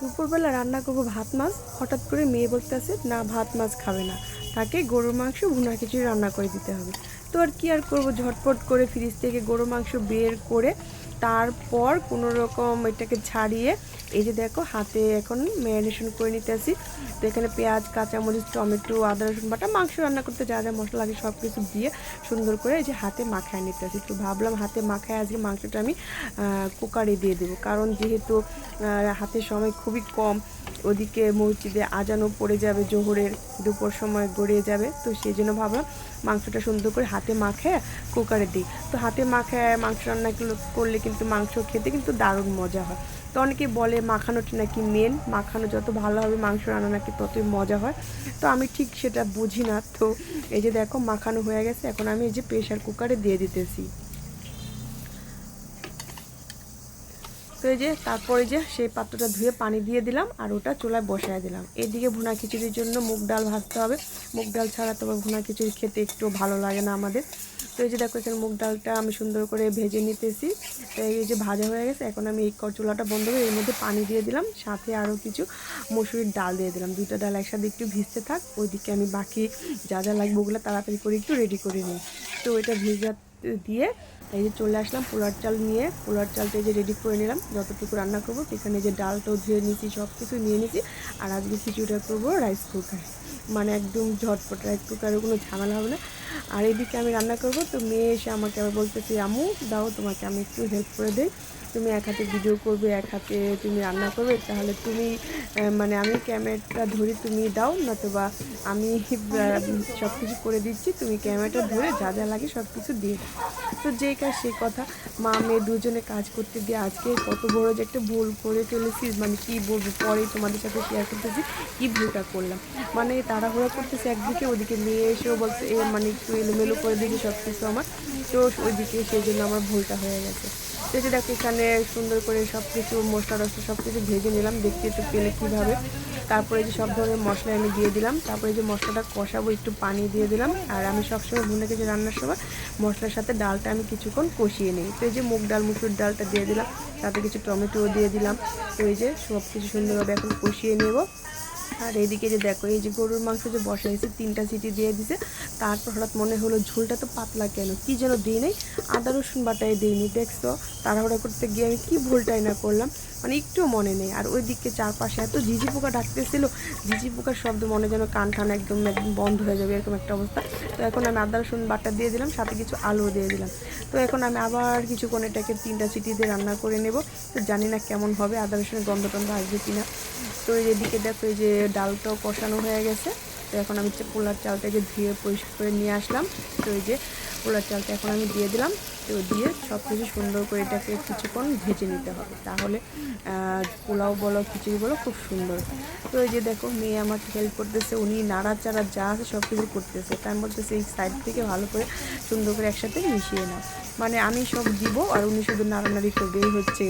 দুপুরবেলা রান্না করবো ভাত মাছ, হঠাৎ করে মেয়ে বলতেছে না ভাত মাছ খাবে না, তাকে গরুর মাংস ভুনা খিচুড়ি রান্না করে দিতে হবে। তো আর কি আর করবো, ঝটপট করে ফ্রিজ থেকে গরুর মাংস বের করে তারপর কোনো রকম এটাকে ছাড়িয়ে এই যে দেখো হাতে এখন ম্যারিনেশন করে নিতে আসি। তো এখানে পেঁয়াজ, কাঁচামরিচ, টমেটো, আদা রসুন বাটা, মাংস রান্না করতে যা যা মশলা লাগে সব কিছু দিয়ে সুন্দর করে এই যে হাতে মাখায় নিতে আসি। তো ভাবলাম হাতে মাখায় আজকে মাংসটা আমি কুকারে দিয়ে দেবো, কারণ যেহেতু হাতে সময় খুবই কম, ওদিকে মসজিদে আজানও পড়ে যাবে, জোহরের দুপুর সময় গড়িয়ে যাবে। তো সেই জন্য ভাবলাম মাংসটা সুন্দর করে হাতে মাখায় কুকারে দিই। তো হাতে মাখায় মাংস রান্না করলে কিন্তু মাংস খেতে কিন্তু দারুণ মজা হয়। তো অনেকেই বলে মাখানোটা নাকি মেন, মাখানো যত ভালো হবে মাংস রান্না নাকি ততই মজা হয়। তো আমি ঠিক সেটা বুঝি না। তো এই যে দেখো মাখানো হয়ে গেছে, এখন আমি এই যে প্রেশার কুকারে দিয়ে দিতেছি। তো এই যে তারপরে যে সেই পাত্রটা ধুয়ে পানি দিয়ে দিলাম আর ওটা চুলায় বসায় দিলাম। এদিকে ভুনা খিচুড়ির জন্য মুগ ডাল ভাজতে হবে। মুগ ডাল ছাড়া তো ভুনা খিচুড়ি খেতে একটু ভালো লাগে না আমাদের। তো এই যে দেখো এখানে মুগ ডালটা আমি সুন্দর করে ভেজে নিতেছি। তো এই যে ভাজা হয়ে গেছে, এখন আমি এই চুলাটা বন্ধ করে এর মধ্যে পানি দিয়ে দিলাম, সাথে আরও কিছু মসুরির ডাল দিয়ে দিলাম। দুইটা ডাল একসাথে একটু ভিজতে থাক, ওইদিকে আমি বাকি যা যা লাগবে ওগুলো তাড়াতাড়ি করে একটু রেডি করে নিই। তো এটা ভিজা দিয়ে এই যে চলে আসলাম পোলার চাল নিয়ে। পোলার চালটা এই যে রেডি করে নিলাম যতটুকু রান্না করবো। এখানে যে ডালটাও ধুয়ে নিয়েছি, সব কিছু নিয়ে নিয়েছি। আর আজকে খিচুড়িটা করবো রাইস কুকার, মানে একদম ঝটপট, রাইস কুকারে কোনো ঝামেলা হবে না। আর এদিকে আমি রান্না করবো, তো মেয়ে এসে আমাকে আবার বলতেছি আম্মু দাও তোমাকে আমি একটু হেল্প করে দিই, তুমি এক হাতে ভিডিও করবে, এক হাতে তুমি রান্না করবে, তাহলে তুমি মানে আমি ক্যামেরাটা ধরি, তুমি দাও, নতুবা আমি সব কিছু করে দিচ্ছি, তুমি ক্যামেরাটা ধরে যা যা লাগে সব কিছু দিয়ে দাও। তো যেই কাজ সেই কথা, মা মেয়ে দুজনে কাজ করতে দিয়ে আজকে কত বড় যে একটা ভুল করে ফেলেছি, মানে কি বলবো, পরেই তোমাদের সাথে শেয়ার করতেছি কি ভুলটা করলাম। মানে তাড়াহুড়া করতেছে একদিকে, ওদিকে মেয়ে এসেও বলতে মানে একটু এলোমেলো করে দিয়েছে সব কিছু আমার। তো ওইদিকে সেই জন্য আমার ভুলটা হয়ে গেছে। তো যে দেখো এখানে সুন্দর করে সব কিছু মশলা টশলা সব কিছু ভেজে নিলাম, দেখতে তো পেলে কীভাবে। তারপরে যে সব ধরনের মশলা আমি দিয়ে দিলাম, তারপরে যে মশলাটা কষাবো একটু পানি দিয়ে দিলাম। আর আমি সবসময় ভুনা খিচুড়ি রান্নার সময় মশলার সাথে ডালটা আমি কিছুক্ষণ কষিয়ে নিই। তো এই যে মুগ ডাল, মুসুর ডালটা দিয়ে দিলাম, সাথে কিছু টমেটোও দিয়ে দিলাম। তো এই যে সব কিছু সুন্দরভাবে এখন কষিয়ে নেব। আর এইদিকে যে দেখো এই যে গরুর মাংস যে বসাইছে, 3টা সিটি দিয়ে দিছে। তারপর হঠাৎ মনে হলো ঝোলটা তো পাতলা কেন, কি যেন দিই নাই, আদা রসুন বাটায় দিইনি। দেখছো তাড়াহুড়া করতে গিয়ে আমি কি ভুলটাই না করলাম, মানে একটু মনে নেই। আর ওই দিকে চারপাশে এত ঝিঝি পোকা ডাকতেছিল, ঝিঝি পোকার শব্দ মনে যেন কান ঠান একদম একদম বন্ধ হয়ে যাবে এরকম একটা অবস্থা। তো এখন আমি আদা রসুন বাটা দিয়ে দিলাম, সাথে কিছু আলু দিয়ে দিলাম। তো এখন আমি আবার কিছুক্ষণ এটাকে 3টা সিটি দিয়ে রান্না করে নেব। তো জানি না কেমন হবে, আদা রসুনের গন্ধ টন্ধ আসবে কিনা। তো এদিকে দেখো এই যে ডালটাও কষানো হয়ে গেছে। তো এখন আমি পোলার চালটা যে ধুয়ে পরিষ্কার করে নিয়ে আসলাম। তো এই যে পোলার চালটা এখন আমি দিয়ে দিলাম। তো দিয়ে সব কিছু সুন্দর করে এটাকে কিছুক্ষণ ভেজে নিতে হবে, তাহলে পোলাও বলো খিচুড়ি বলো খুব সুন্দর। তো এই যে দেখো মেয়ে আমাকে হেল্প করতেছে, উনি নাড়াচাড়া যা আছে সব কিছু করতেছে। তার মধ্যে সেই সাইড থেকে ভালো করে সুন্দর করে একসাথে মিশিয়ে নাও, মানে আমি সব দিব আর উনি শুধু নাড়ানাড়ি করবে, এই হচ্ছে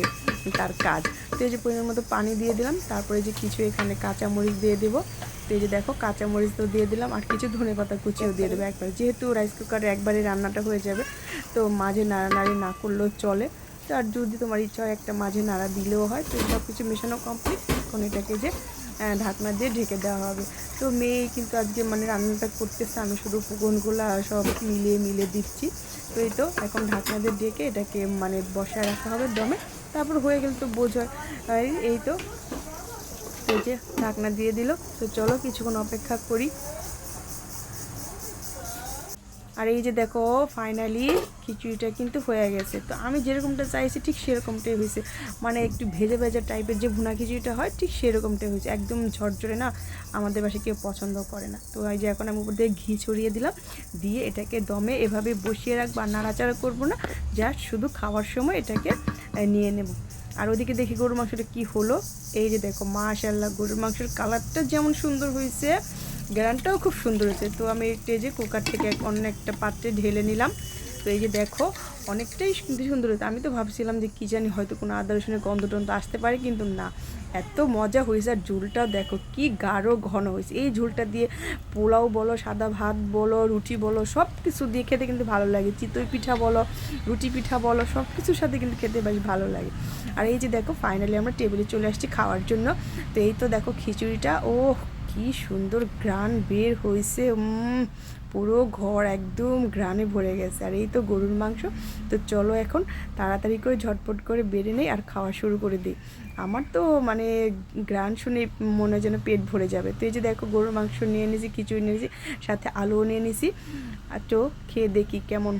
তার কাজ। তো এই যে পরিমাণ মতো পানি দিয়ে দিলাম, তারপরে যে কিছু এখানে কাঁচামরিচ দিয়ে দেবো। তো এই যে দেখো কাঁচামরিচ তো দিয়ে দিলাম, আর কিছু ধনেপাতা কুচিও দিয়ে দেবো একবার, যেহেতু রাইস কুকারে একবারে রান্নাটা হয়ে যাবে, তো মাঝে নাড়ানাড়ি না করলেও চলে। তো আর যদি তোমার ইচ্ছা হয় একটা মাঝে নাড়া দিলেও হয়। তো সব কিছু মেশানো কমপ্লিট, এখন এটাকে যে ঢাকনা দিয়ে ঢেকে দেওয়া হবে। তো মেয়ে কিন্তু আজকে মানে রান্নাটা করতেছে, আমি শুধু উপকরণগুলো সব মিলিয়ে দিচ্ছি। তো এই তো এখন ঢাকনা দিয়ে ঢেকে এটাকে মানে বসায় রাখা হবে দমে, তারপর হয়ে গেলে তো বোঝায়। এই তো এই যে ঢাকনা দিয়ে দিল। তো চলো কিছুক্ষণ অপেক্ষা করি। আর এই যে দেখো ফাইনালি খিচুড়িটা কিন্তু হয়ে গেছে। তো আমি যেরকমটা চাইছি ঠিক সেরকমটাই হয়েছে, মানে একটু ভেজা ভেজা টাইপের যে ভুনা খিচুড়িটা হয় ঠিক সেরকমটাই হয়েছে, একদম ঝরঝরে না, আমাদের বাসায় কেউ পছন্দ করে না। তো এই যে এখন আমি উপর দিয়ে ঘি ছড়িয়ে দিলাম, দিয়ে এটাকে দমে এভাবে বসিয়ে রাখবো, আর নাড়াচাড়া করবো না, জাস্ট শুধু খাওয়ার সময় এটাকে নিয়ে নেব। আর ওদিকে দেখি গরুর মাংসটা কি হলো। এই যে দেখো মাশাআল্লাহ, গরুর মাংসের কালারটা যেমন সুন্দর হয়েছে, গ্রানটাও খুব সুন্দর হয়েছে। তো আমি একটা যে কুকার থেকে অন্য একটা পাত্রে ঢেলে নিলাম। তো এই যে দেখো অনেকটাই সুন্দর হয়েছে। আমি তো ভাবছিলাম যে কী জানি হয়তো কোনো আদা রসুনের গন্ধ টন্ধ আসতে পারে, কিন্তু না, এত মজা হয়েছে। আর ঝোলটাও দেখো কি গাঢ় ঘন হয়েছে। এই ঝোলটা দিয়ে পোলাও বলো, সাদা ভাত বলো, রুটি বলো, সব কিছু দিয়ে খেতে কিন্তু ভালো লাগে। চিতই পিঠা বলো, রুটি পিঠা বলো, সব কিছুর সাথে কিন্তু খেতে বেশ ভালো লাগে। আর এই যে দেখো ফাইনালি আমরা টেবিলে চলে আসছি খাওয়ার জন্য। তো এই তো দেখো খিচুড়িটা, ও কি সুন্দর ঘ্রাণ বের হয়েছে, পুরো ঘর একদম ঘ্রাণে ভরে গেছে। আর এই তো গরুর মাংস। তো চলো এখন তাড়াতাড়ি করে ঝটপট করে বেড়ে নেই আর খাওয়া শুরু করে দিই। আমার তো মানে ঘ্রাণ শুনে মনে হয় যেন পেট ভরে যাবে। তো এই যে দেখো গরুর মাংস নিয়ে নিয়েছি, খিচুড়ি নিয়ে নিয়েছি, সাথে আলুও নিয়ে নিয়েছি। আর তো খেয়ে দেখি কেমন।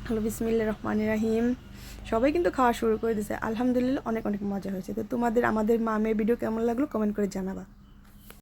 হ্যালো, বিসমিল্লাহির রহমানির রহিম। সবাই কিন্তু খাওয়া শুরু করে দিয়েছে, আলহামদুলিল্লাহ অনেক অনেক মজা হয়েছে। তো তোমাদের আমাদের মা মেয়ের ভিডিও কেমন লাগলো কমেন্ট করে জানাবা।